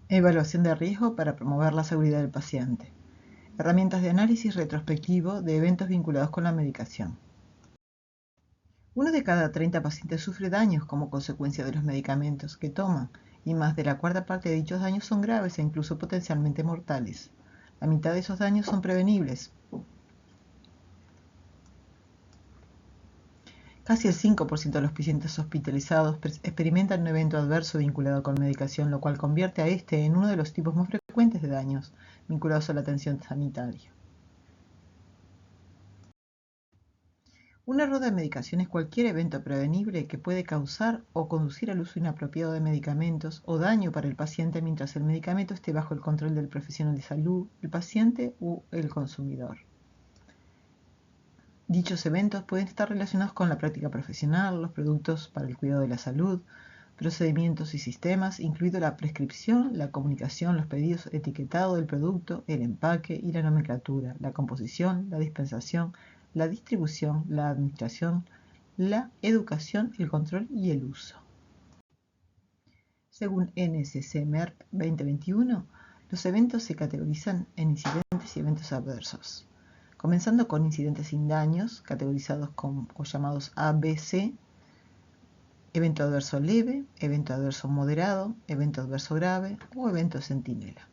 Evaluación de riesgo para promover la seguridad del paciente. Herramientas de análisis retrospectivo de eventos vinculados con la medicación. Uno de cada 30 pacientes sufre daños como consecuencia de los medicamentos que toman, y más de la cuarta parte de dichos daños son graves e incluso potencialmente mortales. La mitad de esos daños son prevenibles. Casi el 5% de los pacientes hospitalizados experimentan un evento adverso vinculado con medicación, lo cual convierte a este en uno de los tipos más frecuentes de daños vinculados a la atención sanitaria. Un error de medicación es cualquier evento prevenible que puede causar o conducir al uso inapropiado de medicamentos o daño para el paciente mientras el medicamento esté bajo el control del profesional de salud, el paciente o el consumidor. Dichos eventos pueden estar relacionados con la práctica profesional, los productos para el cuidado de la salud, procedimientos y sistemas, incluido la prescripción, la comunicación, los pedidos, etiquetado del producto, el empaque y la nomenclatura, la composición, la dispensación, la distribución, la administración, la educación, el control y el uso. Según NSC-MERP 2021, los eventos se categorizan en incidentes y eventos adversos, comenzando con incidentes sin daños, categorizados o llamados ABC, evento adverso leve, evento adverso moderado, evento adverso grave o evento centinela.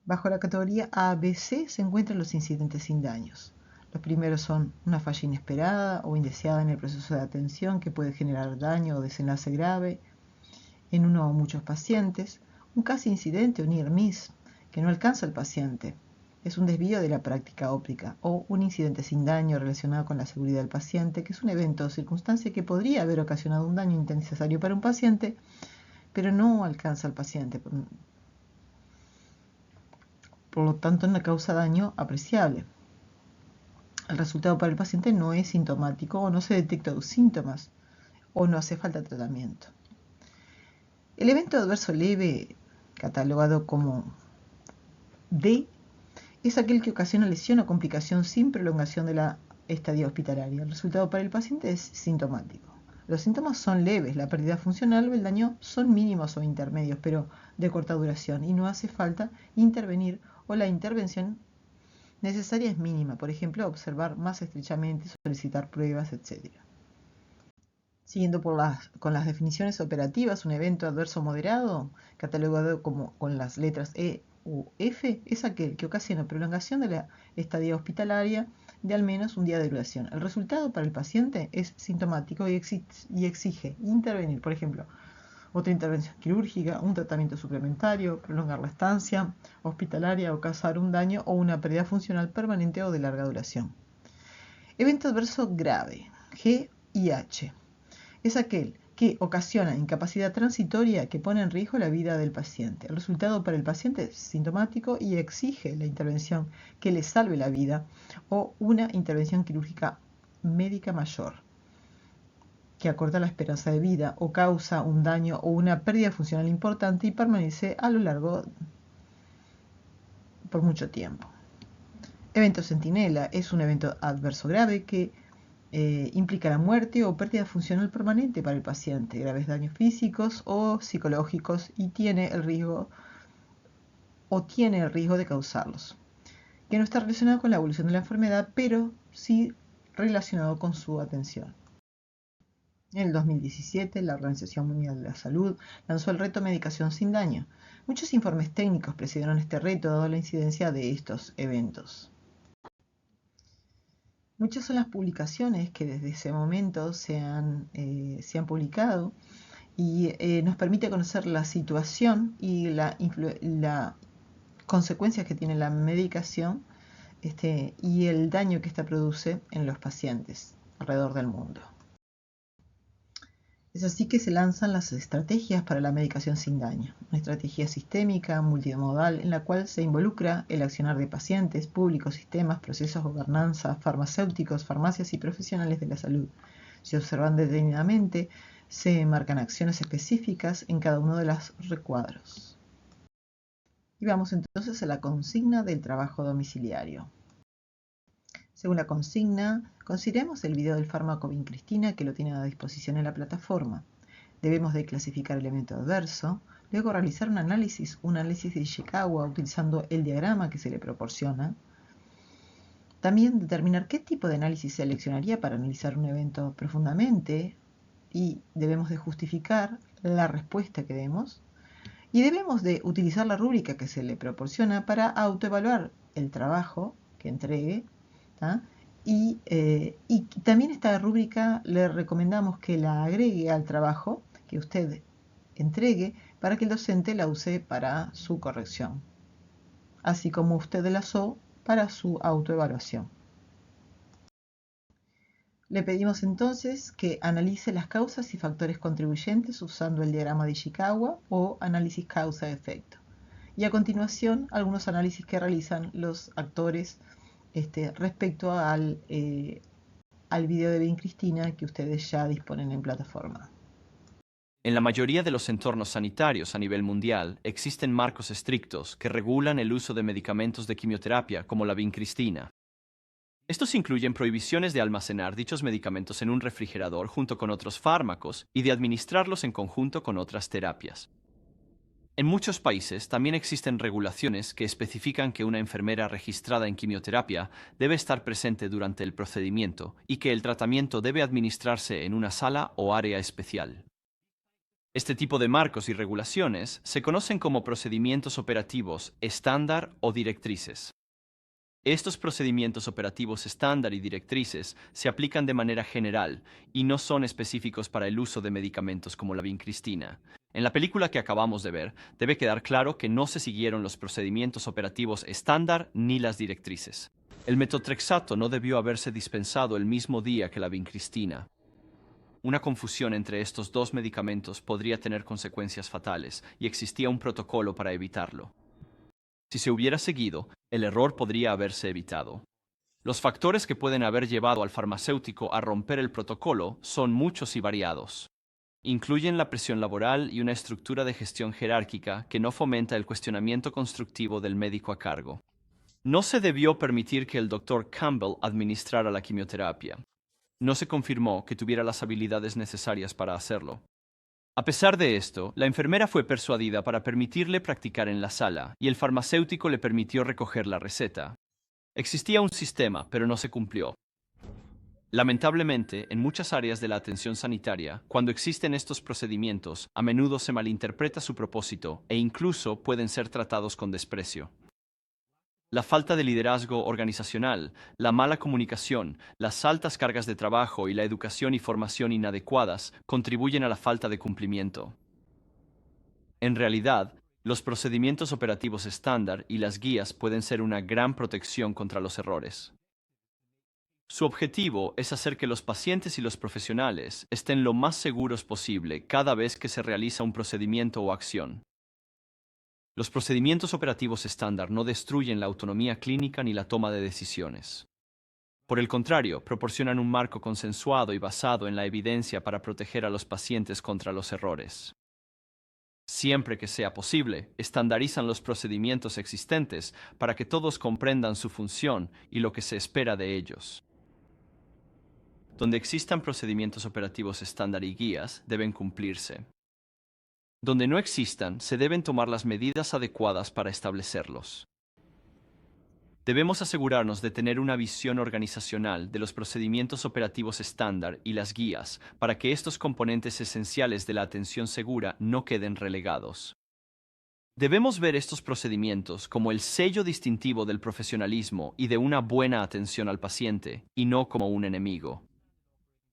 Bajo la categoría ABC se encuentran los incidentes sin daños. Los primeros son una falla inesperada o indeseada en el proceso de atención que puede generar daño o desenlace grave en uno o muchos pacientes, un casi incidente o near miss que no alcanza al paciente. Es un desvío de la práctica óptica o un incidente sin daño relacionado con la seguridad del paciente, que es un evento o circunstancia que podría haber ocasionado un daño innecesario para un paciente, pero no alcanza al paciente. Por lo tanto, no causa daño apreciable. El resultado para el paciente no es sintomático o no se detectan síntomas o no hace falta tratamiento. El evento adverso leve, catalogado como D, es aquel que ocasiona lesión o complicación sin prolongación de la estadía hospitalaria. El resultado para el paciente es sintomático. Los síntomas son leves, la pérdida funcional o el daño son mínimos o intermedios, pero de corta duración, y no hace falta intervenir o la intervención necesaria es mínima, por ejemplo, observar más estrechamente, solicitar pruebas, etc. Siguiendo con las definiciones operativas, un evento adverso moderado, catalogado como con las letras E u F, es aquel que ocasiona prolongación de la estadía hospitalaria de al menos un día de duración. El resultado para el paciente es sintomático y exige intervenir, por ejemplo, otra intervención quirúrgica, un tratamiento suplementario, prolongar la estancia hospitalaria o causar un daño o una pérdida funcional permanente o de larga duración. Evento adverso grave, G y H, es aquel que ocasiona incapacidad transitoria que pone en riesgo la vida del paciente. El resultado para el paciente es sintomático y exige la intervención que le salve la vida o una intervención quirúrgica médica mayor que acorta la esperanza de vida o causa un daño o una pérdida funcional importante y permanece a lo largo por mucho tiempo. Evento centinela es un evento adverso grave que implica la muerte o pérdida funcional permanente para el paciente, graves daños físicos o psicológicos y tiene el riesgo de causarlos, que no está relacionado con la evolución de la enfermedad, pero sí relacionado con su atención. En el 2017, la Organización Mundial de la Salud lanzó el reto Medicación sin daño. Muchos informes técnicos precedieron este reto dado la incidencia de estos eventos. Muchas son las publicaciones que desde ese momento se han publicado y nos permite conocer la situación y la consecuencias que tiene la medicación y el daño que esta produce en los pacientes alrededor del mundo. Es así que se lanzan las estrategias para la medicación sin daño, una estrategia sistémica, multimodal, en la cual se involucra el accionar de pacientes, públicos, sistemas, procesos, gobernanza, farmacéuticos, farmacias y profesionales de la salud. Se observan detenidamente, se marcan acciones específicas en cada uno de los recuadros. Y vamos entonces a la consigna del trabajo domiciliario. Según la consigna, consideremos el video del fármaco vincristina que lo tiene a disposición en la plataforma. Debemos de clasificar el evento adverso, Luego realizar un análisis de Ishikawa utilizando el diagrama que se le proporciona. También determinar qué tipo de análisis seleccionaría para analizar un evento profundamente y debemos de justificar la respuesta que demos. Y debemos de utilizar la rúbrica que se le proporciona para autoevaluar el trabajo que entregue. Y también esta rúbrica le recomendamos que la agregue al trabajo que usted entregue para que el docente la use para su corrección, así como usted la usó para su autoevaluación. Le pedimos entonces que analice las causas y factores contribuyentes usando el diagrama de Ishikawa o análisis causa-efecto. Y a continuación, algunos análisis que realizan los actores respecto al video de Ben Cristina que ustedes ya disponen en plataforma. En la mayoría de los entornos sanitarios a nivel mundial existen marcos estrictos que regulan el uso de medicamentos de quimioterapia como la vincristina. Estos incluyen prohibiciones de almacenar dichos medicamentos en un refrigerador junto con otros fármacos y de administrarlos en conjunto con otras terapias. En muchos países también existen regulaciones que especifican que una enfermera registrada en quimioterapia debe estar presente durante el procedimiento y que el tratamiento debe administrarse en una sala o área especial. Este tipo de marcos y regulaciones se conocen como procedimientos operativos estándar o directrices. Estos procedimientos operativos estándar y directrices se aplican de manera general y no son específicos para el uso de medicamentos como la vincristina. En la película que acabamos de ver, debe quedar claro que no se siguieron los procedimientos operativos estándar ni las directrices. El metotrexato no debió haberse dispensado el mismo día que la vincristina. Una confusión entre estos dos medicamentos podría tener consecuencias fatales y existía un protocolo para evitarlo. Si se hubiera seguido, el error podría haberse evitado. Los factores que pueden haber llevado al farmacéutico a romper el protocolo son muchos y variados. Incluyen la presión laboral y una estructura de gestión jerárquica que no fomenta el cuestionamiento constructivo del médico a cargo. No se debió permitir que el Dr. Campbell administrara la quimioterapia. No se confirmó que tuviera las habilidades necesarias para hacerlo. A pesar de esto, la enfermera fue persuadida para permitirle practicar en la sala y el farmacéutico le permitió recoger la receta. Existía un sistema, pero no se cumplió. Lamentablemente, en muchas áreas de la atención sanitaria, cuando existen estos procedimientos, a menudo se malinterpreta su propósito e incluso pueden ser tratados con desprecio. La falta de liderazgo organizacional, la mala comunicación, las altas cargas de trabajo y la educación y formación inadecuadas contribuyen a la falta de cumplimiento. En realidad, los procedimientos operativos estándar y las guías pueden ser una gran protección contra los errores. Su objetivo es hacer que los pacientes y los profesionales estén lo más seguros posible cada vez que se realiza un procedimiento o acción. Los procedimientos operativos estándar no destruyen la autonomía clínica ni la toma de decisiones. Por el contrario, proporcionan un marco consensuado y basado en la evidencia para proteger a los pacientes contra los errores. Siempre que sea posible, estandarizan los procedimientos existentes para que todos comprendan su función y lo que se espera de ellos. Donde existan procedimientos operativos estándar y guías, deben cumplirse. Donde no existan, se deben tomar las medidas adecuadas para establecerlos. Debemos asegurarnos de tener una visión organizacional de los procedimientos operativos estándar y las guías para que estos componentes esenciales de la atención segura no queden relegados. Debemos ver estos procedimientos como el sello distintivo del profesionalismo y de una buena atención al paciente, y no como un enemigo.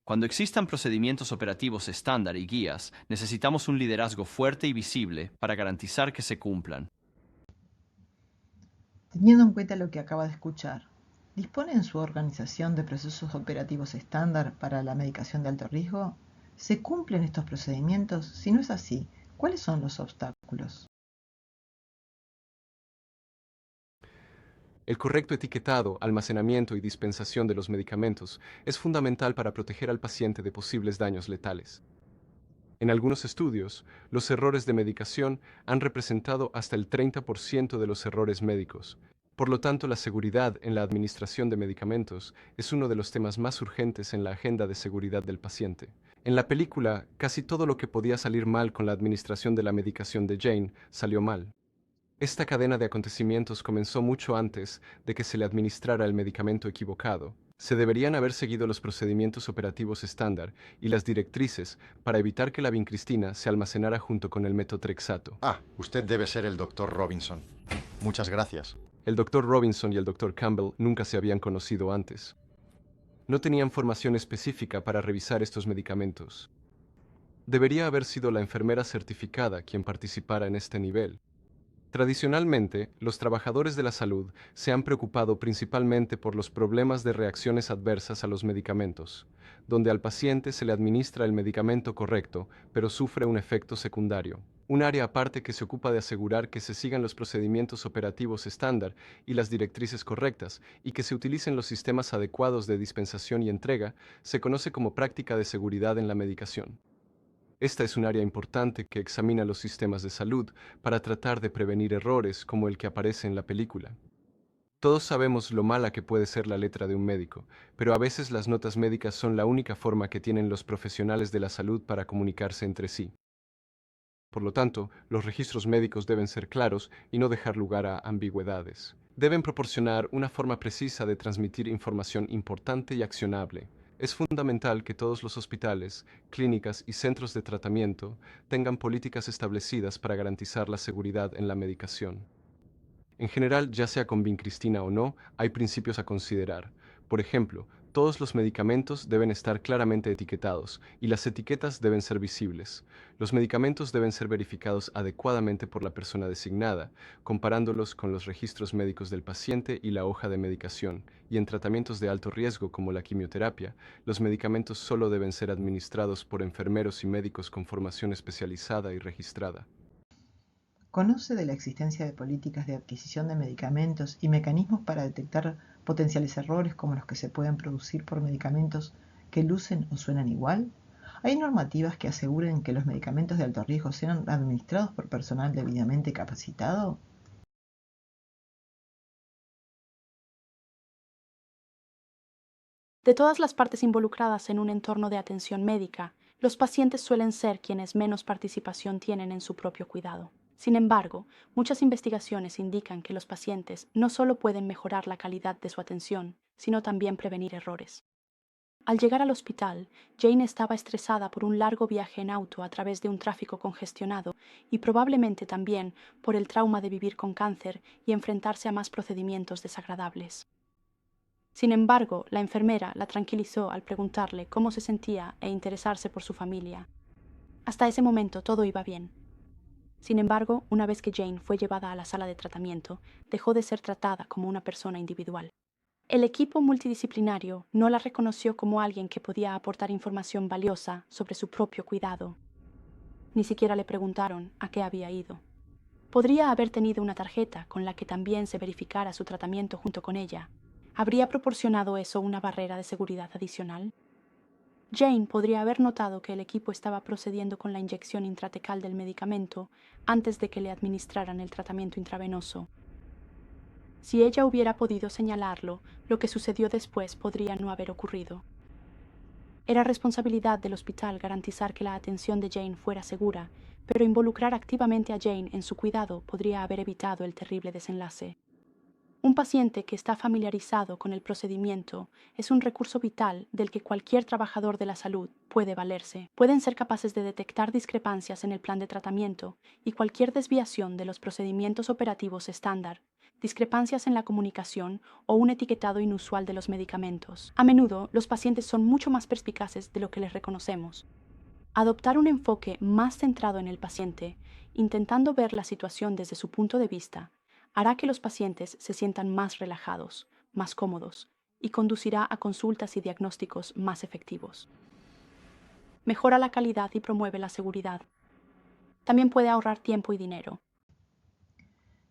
Cuando existan procedimientos operativos estándar y guías, necesitamos un liderazgo fuerte y visible para garantizar que se cumplan. Teniendo en cuenta lo que acaba de escuchar, ¿dispone en su organización de procesos operativos estándar para la medicación de alto riesgo? ¿Se cumplen estos procedimientos? Si no es así, ¿cuáles son los obstáculos? El correcto etiquetado, almacenamiento y dispensación de los medicamentos es fundamental para proteger al paciente de posibles daños letales. En algunos estudios, los errores de medicación han representado hasta el 30% de los errores médicos. Por lo tanto, la seguridad en la administración de medicamentos es uno de los temas más urgentes en la agenda de seguridad del paciente. En la película, casi todo lo que podía salir mal con la administración de la medicación de Jane salió mal. Esta cadena de acontecimientos comenzó mucho antes de que se le administrara el medicamento equivocado. Se deberían haber seguido los procedimientos operativos estándar y las directrices para evitar que la vincristina se almacenara junto con el metotrexato. Ah, usted debe ser el doctor Robinson. Muchas gracias. El doctor Robinson y el doctor Campbell nunca se habían conocido antes. No tenían formación específica para revisar estos medicamentos. Debería haber sido la enfermera certificada quien participara en este nivel. Tradicionalmente, los trabajadores de la salud se han preocupado principalmente por los problemas de reacciones adversas a los medicamentos, donde al paciente se le administra el medicamento correcto, pero sufre un efecto secundario. Un área aparte que se ocupa de asegurar que se sigan los procedimientos operativos estándar y las directrices correctas y que se utilicen los sistemas adecuados de dispensación y entrega, se conoce como práctica de seguridad en la medicación. Esta es un área importante que examina los sistemas de salud para tratar de prevenir errores como el que aparece en la película. Todos sabemos lo mala que puede ser la letra de un médico, pero a veces las notas médicas son la única forma que tienen los profesionales de la salud para comunicarse entre sí. Por lo tanto, los registros médicos deben ser claros y no dejar lugar a ambigüedades. Deben proporcionar una forma precisa de transmitir información importante y accionable. Es fundamental que todos los hospitales, clínicas y centros de tratamiento tengan políticas establecidas para garantizar la seguridad en la medicación. En general, ya sea con vincristina o no, hay principios a considerar. Por ejemplo, todos los medicamentos deben estar claramente etiquetados y las etiquetas deben ser visibles. Los medicamentos deben ser verificados adecuadamente por la persona designada, comparándolos con los registros médicos del paciente y la hoja de medicación. Y en tratamientos de alto riesgo como la quimioterapia, los medicamentos solo deben ser administrados por enfermeros y médicos con formación especializada y registrada. ¿Conoce de la existencia de políticas de adquisición de medicamentos y mecanismos para detectar potenciales errores como los que se pueden producir por medicamentos que lucen o suenan igual? ¿Hay normativas que aseguren que los medicamentos de alto riesgo sean administrados por personal debidamente capacitado? De todas las partes involucradas en un entorno de atención médica, los pacientes suelen ser quienes menos participación tienen en su propio cuidado. Sin embargo, muchas investigaciones indican que los pacientes no solo pueden mejorar la calidad de su atención, sino también prevenir errores. Al llegar al hospital, Jane estaba estresada por un largo viaje en auto a través de un tráfico congestionado y probablemente también por el trauma de vivir con cáncer y enfrentarse a más procedimientos desagradables. Sin embargo, la enfermera la tranquilizó al preguntarle cómo se sentía e interesarse por su familia. Hasta ese momento todo iba bien. Sin embargo, una vez que Jane fue llevada a la sala de tratamiento, dejó de ser tratada como una persona individual. El equipo multidisciplinario no la reconoció como alguien que podía aportar información valiosa sobre su propio cuidado. Ni siquiera le preguntaron a qué había ido. Podría haber tenido una tarjeta con la que también se verificara su tratamiento junto con ella. ¿Habría proporcionado eso una barrera de seguridad adicional? Jane podría haber notado que el equipo estaba procediendo con la inyección intratecal del medicamento antes de que le administraran el tratamiento intravenoso. Si ella hubiera podido señalarlo, lo que sucedió después podría no haber ocurrido. Era responsabilidad del hospital garantizar que la atención de Jane fuera segura, pero involucrar activamente a Jane en su cuidado podría haber evitado el terrible desenlace. Un paciente que está familiarizado con el procedimiento es un recurso vital del que cualquier trabajador de la salud puede valerse. Pueden ser capaces de detectar discrepancias en el plan de tratamiento y cualquier desviación de los procedimientos operativos estándar, discrepancias en la comunicación o un etiquetado inusual de los medicamentos. A menudo, los pacientes son mucho más perspicaces de lo que les reconocemos. Adoptar un enfoque más centrado en el paciente, intentando ver la situación desde su punto de vista, hará que los pacientes se sientan más relajados, más cómodos, y conducirá a consultas y diagnósticos más efectivos. Mejora la calidad y promueve la seguridad. También puede ahorrar tiempo y dinero.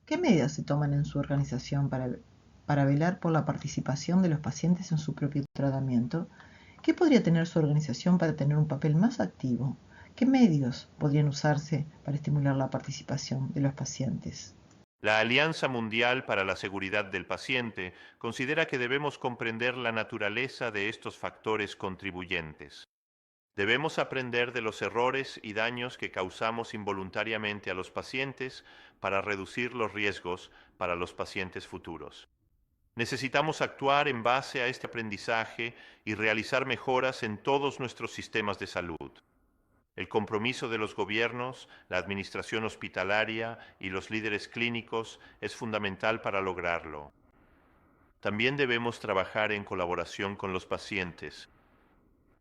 ¿Qué medidas se toman en su organización para velar por la participación de los pacientes en su propio tratamiento? ¿Qué podría tener su organización para tener un papel más activo? ¿Qué medios podrían usarse para estimular la participación de los pacientes? La Alianza Mundial para la Seguridad del Paciente considera que debemos comprender la naturaleza de estos factores contribuyentes. Debemos aprender de los errores y daños que causamos involuntariamente a los pacientes para reducir los riesgos para los pacientes futuros. Necesitamos actuar en base a este aprendizaje y realizar mejoras en todos nuestros sistemas de salud. El compromiso de los gobiernos, la administración hospitalaria y los líderes clínicos es fundamental para lograrlo. También debemos trabajar en colaboración con los pacientes.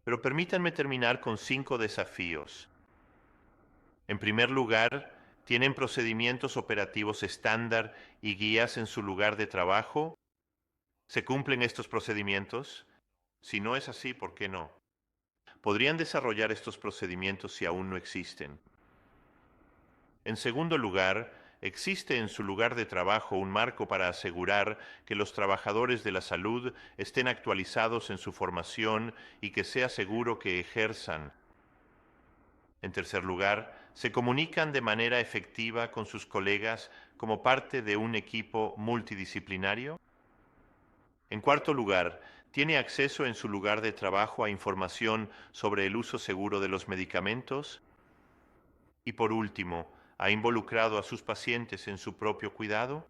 Pero permítanme terminar con 5 desafíos. En primer lugar, ¿tienen procedimientos operativos estándar y guías en su lugar de trabajo? ¿Se cumplen estos procedimientos? Si no es así, ¿por qué no? ¿Podrían desarrollar estos procedimientos si aún no existen? En segundo lugar, ¿existe en su lugar de trabajo un marco para asegurar que los trabajadores de la salud estén actualizados en su formación y que sea seguro que ejerzan? En tercer lugar, ¿se comunican de manera efectiva con sus colegas como parte de un equipo multidisciplinario? En cuarto lugar, ¿tiene acceso en su lugar de trabajo a información sobre el uso seguro de los medicamentos? Y por último, ¿ha involucrado a sus pacientes en su propio cuidado?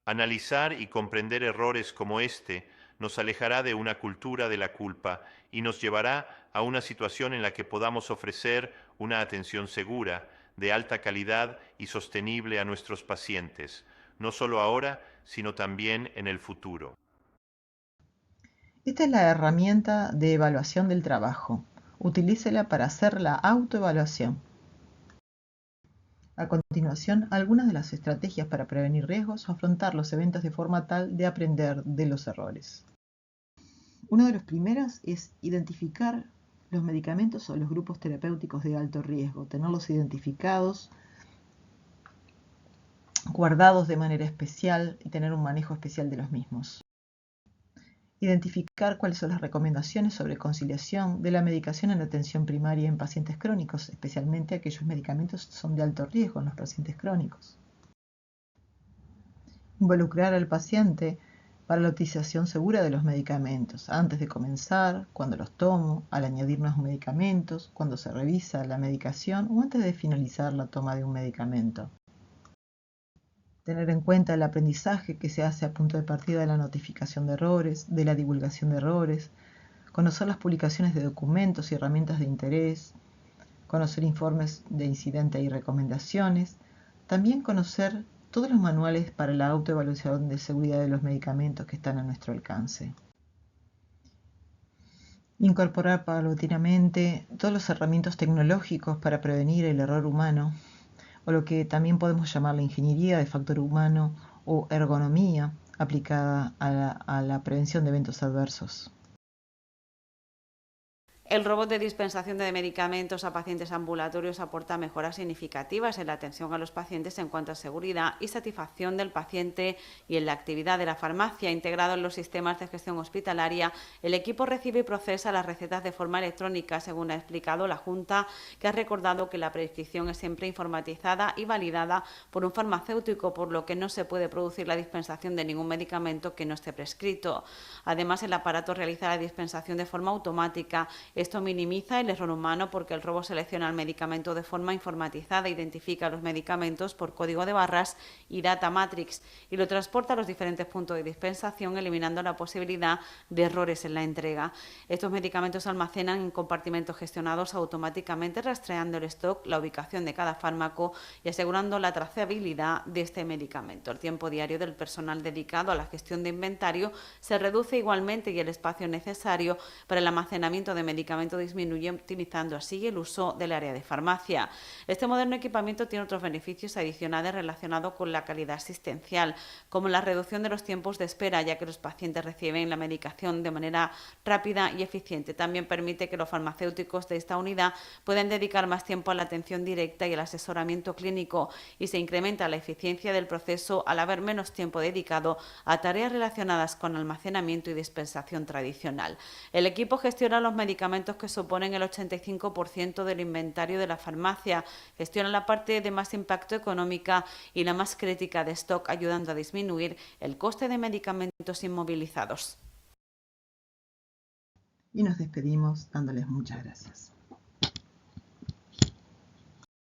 Analizar y comprender errores como este nos alejará de una cultura de la culpa y nos llevará a una situación en la que podamos ofrecer una atención segura, de alta calidad y sostenible a nuestros pacientes, no solo ahora, sino también en el futuro. Esta es la herramienta de evaluación del trabajo. Utilícela para hacer la autoevaluación. A continuación, algunas de las estrategias para prevenir riesgos o afrontar los eventos de forma tal de aprender de los errores. Uno de los primeros es identificar los medicamentos o los grupos terapéuticos de alto riesgo, tenerlos identificados, guardados de manera especial y tener un manejo especial de los mismos. Identificar cuáles son las recomendaciones sobre conciliación de la medicación en la atención primaria en pacientes crónicos, especialmente aquellos medicamentos que son de alto riesgo en los pacientes crónicos. Involucrar al paciente para la utilización segura de los medicamentos, antes de comenzar, cuando los tomo, al añadir nuevos medicamentos, cuando se revisa la medicación o antes de finalizar la toma de un medicamento. Tener en cuenta el aprendizaje que se hace a punto de partida de la notificación de errores, de la divulgación de errores, conocer las publicaciones de documentos y herramientas de interés, conocer informes de incidente y recomendaciones, también conocer todos los manuales para la autoevaluación de seguridad de los medicamentos que están a nuestro alcance. Incorporar paulatinamente todos los herramientas tecnológicos para prevenir el error humano, o lo que también podemos llamar la ingeniería de factor humano o ergonomía aplicada a la prevención de eventos adversos. El robot de dispensación de medicamentos a pacientes ambulatorios aporta mejoras significativas en la atención a los pacientes en cuanto a seguridad y satisfacción del paciente y en la actividad de la farmacia. Integrado en los sistemas de gestión hospitalaria, el equipo recibe y procesa las recetas de forma electrónica, según ha explicado la Junta, que ha recordado que la prescripción es siempre informatizada y validada por un farmacéutico, por lo que no se puede producir la dispensación de ningún medicamento que no esté prescrito. Además, el aparato realiza la dispensación de forma automática. Esto minimiza el error humano porque el robot selecciona el medicamento de forma informatizada, identifica los medicamentos por código de barras y data matrix y lo transporta a los diferentes puntos de dispensación, eliminando la posibilidad de errores en la entrega. Estos medicamentos se almacenan en compartimentos gestionados automáticamente, rastreando el stock, la ubicación de cada fármaco y asegurando la trazabilidad de este medicamento. El tiempo diario del personal dedicado a la gestión de inventario se reduce igualmente y el espacio necesario para el almacenamiento de medicamentos disminuye, optimizando así el uso del área de farmacia. Este moderno equipamiento tiene otros beneficios adicionales relacionados con la calidad asistencial, como la reducción de los tiempos de espera, ya que los pacientes reciben la medicación de manera rápida y eficiente. También permite que los farmacéuticos de esta unidad puedan dedicar más tiempo a la atención directa y al asesoramiento clínico, y se incrementa la eficiencia del proceso al haber menos tiempo dedicado a tareas relacionadas con almacenamiento y dispensación tradicional. El equipo gestiona los medicamentos que suponen el 85% del inventario de la farmacia, gestiona la parte de más impacto económica y la más crítica de stock, ayudando a disminuir el coste de medicamentos inmovilizados. y nos despedimos dándoles muchas gracias.